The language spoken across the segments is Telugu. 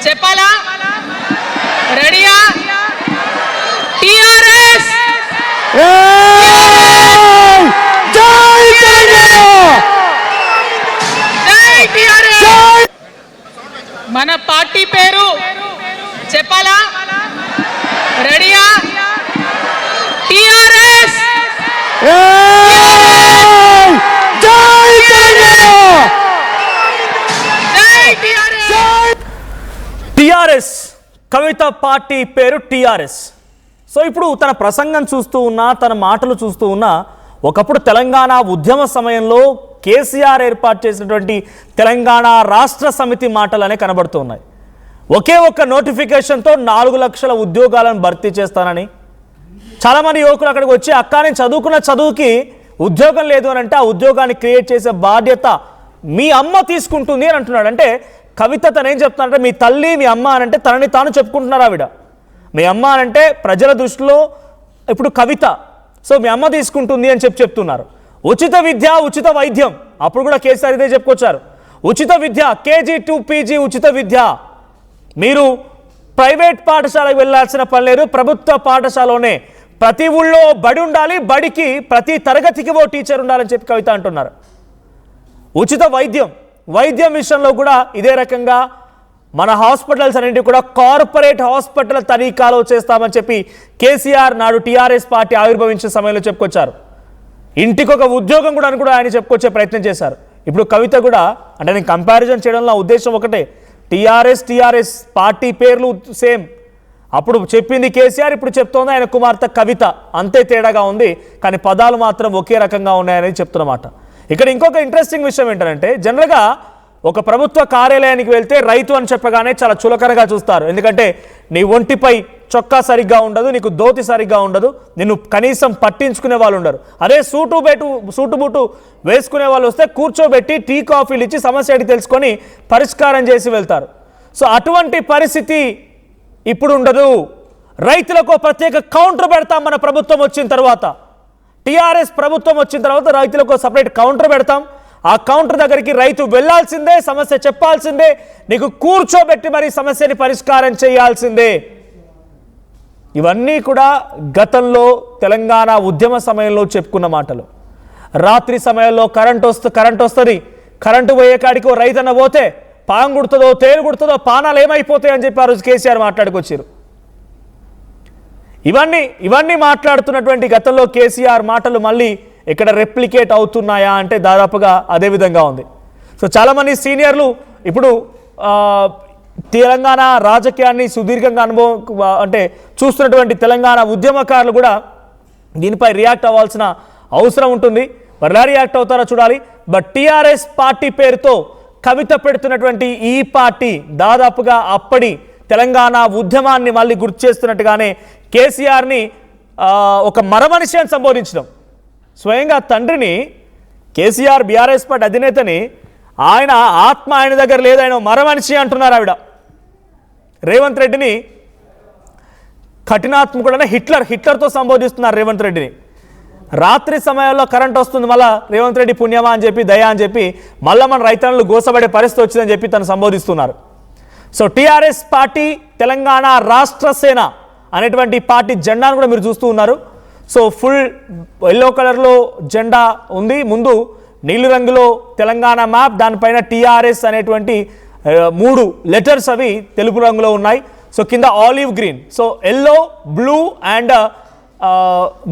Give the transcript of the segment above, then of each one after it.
చెప్పాలా? రెడీయా? టిఆర్ఎస్ మన పార్టీ పేరు చెప్పాలా? రెడీయా? టిఆర్ఎస్ టిఆర్ఎస్ కవిత పార్టీ పేరు టిఆర్ఎస్. సో ఇప్పుడు తన ప్రసంగం చూస్తూ ఉన్నా, తన మాటలు చూస్తూ ఉన్నా, ఒకప్పుడు తెలంగాణ ఉద్యమ సమయంలో కేసీఆర్ ఏర్పాటు చేసినటువంటి తెలంగాణ రాష్ట్ర సమితి మాటలనే కనబడుతున్నాయి. ఒకే ఒక్క నోటిఫికేషన్తో 4 లక్షల ఉద్యోగాలను భర్తీ చేస్తానని చాలామంది యువకులు అక్కడికి వచ్చి, అక్క నేను చదువుకున్న చదువుకి ఉద్యోగం లేదు అని అంటే ఆ ఉద్యోగాన్ని క్రియేట్ చేసే బాధ్యత మీ అమ్మ తీసుకుంటుంది అని అంటున్నాడు. అంటే కవిత తనేం చెప్తున్నారంటే మీ తల్లి మీ అమ్మ అని అంటే తనని తాను చెప్పుకుంటున్నారు. ఆవిడ మీ అమ్మ అని అంటే ప్రజల దృష్టిలో ఇప్పుడు కవిత, సో మీ అమ్మ తీసుకుంటుంది అని చెప్తున్నారు. ఉచిత విద్య ఉచిత వైద్యం, అప్పుడు కూడా కేసీఆర్ ఇదే చెప్పుకొచ్చారు. ఉచిత విద్య కేజీ టు పీజీ ఉచిత విద్య, మీరు ప్రైవేట్ పాఠశాలకు వెళ్ళాల్సిన పని లేదు, ప్రభుత్వ పాఠశాలలోనే ప్రతి ఊళ్ళో బడి ఉండాలి, బడికి ప్రతి తరగతికి ఓ టీచర్ ఉండాలని చెప్పి కవిత అంటున్నారు. ఉచిత వైద్యం విషయంలో కూడా ఇదే రకంగా మన హాస్పిటల్స్ అన్నింటినీ కూడా కార్పొరేట్ హాస్పిటల్ తనిఖీలో చేస్తామని చెప్పి కేసీఆర్ నాడు టీఆర్ఎస్ పార్టీ ఆవిర్భవించిన సమయంలో చెప్పుకొచ్చారు. ఇంటికి ఒక ఉద్యోగం కూడా అని కూడా ఆయన చెప్పుకొచ్చే ప్రయత్నం చేశారు. ఇప్పుడు కవిత కూడా అంటే నేను కంపారిజన్ చేయడంలో ఉద్దేశం ఒకటే, టీఆర్ఎస్ పార్టీ పేర్లు సేమ్, అప్పుడు చెప్పింది కేసీఆర్, ఇప్పుడు చెప్తోంది ఆయన కుమార్తె కవిత, అంతే తేడాగా ఉంది, కానీ పదాలు మాత్రం ఒకే రకంగా ఉన్నాయనేది చెప్తున్నమాట. ఇక్కడ ఇంకొక ఇంట్రెస్టింగ్ విషయం ఏంటంటే, జనరల్గా ఒక ప్రభుత్వ కార్యాలయానికి వెళ్తే రైతు అని చెప్పగానే చాలా చులకనగా చూస్తారు. ఎందుకంటే నీ ఒంటిపై చొక్కా సరిగ్గా ఉండదు, నీకు ధోతి సరిగ్గా ఉండదు, నిన్ను కనీసం పట్టించుకునే వాళ్ళు ఉండరు. అదే సూటు బూటు వేసుకునే వాళ్ళు వస్తే కూర్చోబెట్టి టీ కాఫీలు ఇచ్చి సమస్య ఏంటి తెలుసుకొని పరిష్కారం చేసి వెళ్తారు. సో అటువంటి పరిస్థితి ఇప్పుడు ఉండదు. రైతులకు ప్రత్యేక కౌంటర్ పెడతాం మన ప్రభుత్వం వచ్చిన తర్వాత, టీఆర్ఎస్ ప్రభుత్వం వచ్చిన తర్వాత రైతులకు సపరేట్ కౌంటర్ పెడతాం. ఆ కౌంటర్ దగ్గరికి రైతు వెళ్లాల్సిందే, సమస్య చెప్పాల్సిందే, నీకు కూర్చోబెట్టి మరి సమస్యని పరిష్కారం చేయాల్సిందే. ఇవన్నీ కూడా గతంలో తెలంగాణ ఉద్యమ సమయంలో చెప్పుకున్న మాటలు. రాత్రి సమయంలో కరెంట్ వస్తుంది, కరెంటు పోయే కాడికి రైతన్న పోతే పాము గుడుతుందో తేలు గుడుతుందో పానాలు ఏమైపోతాయి అని చెప్పి ఆ రోజు కేసీఆర్ మాట్లాడుకొచ్చారు. ఇవన్నీ మాట్లాడుతున్నటువంటి గతంలో కేసీఆర్ మాటలు మళ్ళీ ఇక్కడ రెప్లికేట్ అవుతున్నాయా అంటే దాదాపుగా అదే విధంగా ఉంది. సో చాలామంది సీనియర్లు ఇప్పుడు తెలంగాణ రాజకీయాన్ని సుదీర్ఘంగా అనుభవం అంటే చూస్తున్నటువంటి తెలంగాణ ఉద్యమకారులు కూడా దీనిపై రియాక్ట్ అవ్వాల్సిన అవసరం ఉంటుంది. మరి ఎలా రియాక్ట్ అవుతారో చూడాలి. బట్ టీఆర్ఎస్ పార్టీ పేరుతో కవిత పెడుతున్నటువంటి ఈ పార్టీ దాదాపుగా అప్పటి తెలంగాణ ఉద్యమాన్ని మళ్ళీ గుర్తు చేస్తున్నట్టుగానే కేసీఆర్ని ఒక మరమనిషి అని సంబోధించడం, స్వయంగా తండ్రిని కేసీఆర్ బీఆర్ఎస్ పార్టీ అధినేతని ఆయన ఆత్మ ఆయన దగ్గర లేదు, ఆయన మరమనిషి అంటున్నారు. ఆవిడ రేవంత్ రెడ్డిని కఠినాత్మకుడైన హిట్లర్తో సంబోధిస్తున్నారు రేవంత్ రెడ్డిని. రాత్రి సమయంలో కరెంట్ వస్తుంది, మళ్ళీ రేవంత్ రెడ్డి పుణ్యమా అని చెప్పి దయా అని చెప్పి మళ్ళీ మన రైతన్నలు గోసపడే పరిస్థితి వచ్చిందని చెప్పి తను సంబోధిస్తున్నారు. సో టీఆర్ఎస్ పార్టీ తెలంగాణ రాష్ట్ర సేన అనేటువంటి పార్టీ జెండాను కూడా మీరు చూస్తూ ఉన్నారు. సో ఫుల్ ఎల్లో కలర్లో జెండా ఉంది, ముందు నీలి రంగులో తెలంగాణ మ్యాప్, దానిపైన టీఆర్ఎస్ అనేటువంటి 3 లెటర్స్ అవి తెలుపు రంగులో ఉన్నాయి. సో కింద olive green, so yellow blue and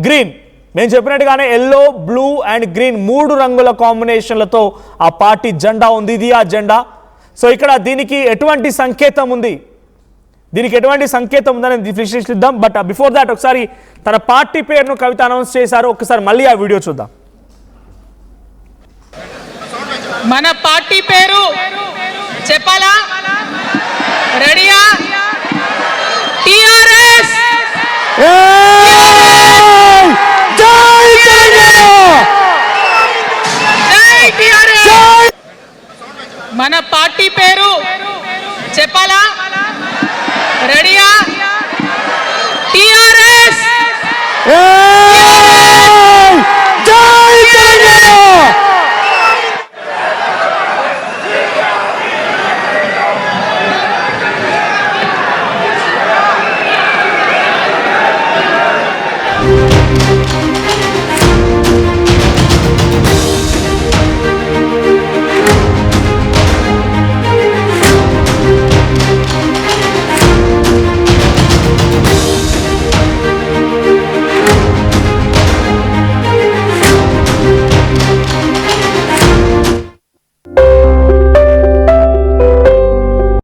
green, మేము చెప్పినట్టుగానే ఎల్లో బ్లూ అండ్ గ్రీన్ 3 రంగుల కాంబినేషన్లతో ఆ పార్టీ జెండా ఉంది. ఇది ఆ జెండా. సో ఇక్కడ దీనికి ఎటువంటి సంకేతం ఉంది, ఉందని విశ్లేషిద్దాం. బట్ బిఫోర్ దాట్ ఒకసారి తన పార్టీ పేరును కవిత అనౌన్స్ చేశారు, ఒకసారి మళ్ళీ ఆ వీడియో చూద్దాం. మన పార్టీ పేరు చెప్పాలా? రెడీయా? టిఆర్ఎస్ మన పార్టీ పేరు చెప్పాలా?